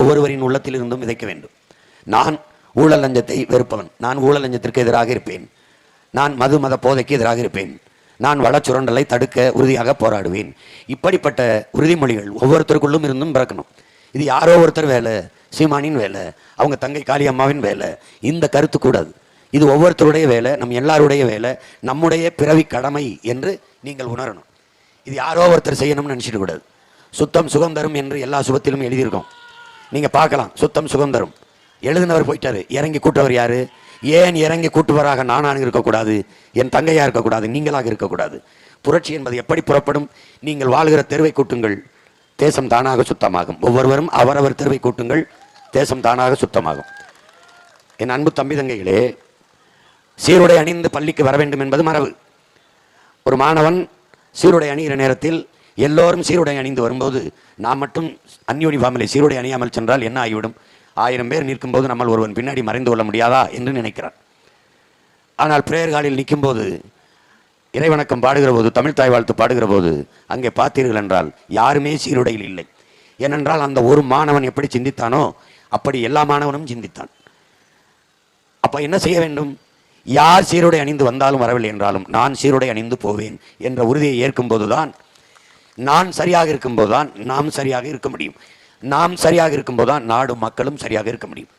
ஒவ்வொருவரின் உள்ளத்திலிருந்தும் விதைக்க வேண்டும். நான் ஊழல் லஞ்சத்தை வெறுப்பவன், நான் ஊழல் லஞ்சத்திற்கு எதிராக இருப்பேன், நான் மத போதைக்கு எதிராக இருப்பேன், நான் வளச்சுரண்டலை தடுக்க உறுதியாக போராடுவேன். இப்படிப்பட்ட உறுதிமொழிகள் ஒவ்வொருத்தருக்குள்ளும் இருந்தும் பிறக்கணும். இது யாரோ ஒருத்தர் வேலை, சீமானின் வேலை, அவங்க தங்கை காளியம்மாவின் வேலை, இந்த கருத்து கூடாது. இது ஒவ்வொருத்தருடைய வேலை, நம் எல்லாருடைய வேலை, நம்முடைய பிறவி கடமை என்று நீங்கள் உணரணும். இது யாரோ ஒருத்தர் செய்யணும்னு நினச்சிட்டு கூடாது. சுத்தம் சுதந்திரம் என்று எல்லா சுபத்திலும் எழுதியிருக்கோம். நீங்கள் பார்க்கலாம், சுத்தம் சுதந்திரம் எழுதினவர் போயிட்டாரு, இறங்கி கூட்டவர் யாரு? ஏன் இறங்கி கூட்டுவராக நானாக இருக்கக்கூடாது, என் தங்கையாக இருக்கக்கூடாது, நீங்களாக இருக்கக்கூடாது? புரட்சி என்பது எப்படி புறப்படும்? நீங்கள் வாழ்கிற தெருவை கூட்டுங்கள், தேசம் தானாக சுத்தமாகும். ஒவ்வொருவரும் அவரவர் தெருவை கூட்டுங்கள், தேசம் தானாக சுத்தமாகும். என் அன்பு தம்பி தங்கைகளே, சீருடை அணிந்து பள்ளிக்கு வர வேண்டும் என்பது மரபு. ஒரு மாணவன் சீருடை அணிகிற நேரத்தில் எல்லோரும் சீருடை அணிந்து வரும்போது நாம் மட்டும் அன்யூனிஃபார்மிலே சீருடை அணியாமல் சென்றால் என்ன ஆகிவிடும்? 1000 பேர் நிற்கும்போது நம்மள் ஒருவன் பின்னாடி மறைந்து கொள்ள முடியாதா என்று நினைக்கிறான். ஆனால் பிரேயர் ஹாலில் நிற்கும்போது, இறைவணக்கம் பாடுகிற போது, தமிழ் தாய் வாழ்த்து பாடுகிற போது அங்கே பார்த்தீர்கள் என்றால் யாருமே சீருடையில் இல்லை. ஏனென்றால் அந்த ஒரு மாணவன் எப்படி சிந்தித்தானோ அப்படி எல்லா மாணவனும் சிந்தித்தான். அப்போ என்ன செய்ய வேண்டும்? யார் சீருடை அணிந்து வந்தாலும் வரவில்லை என்றாலும் நான் சீருடை அணிந்து போவேன் என்ற உறுதியை ஏற்கும் போதுதான், நான் சரியாக இருக்கும்போதுதான் நாம் சரியாக இருக்க முடியும். நாம் சரியாக இருக்கும்போதுதான் நாடும் மக்களும் சரியாக இருக்க முடியும்.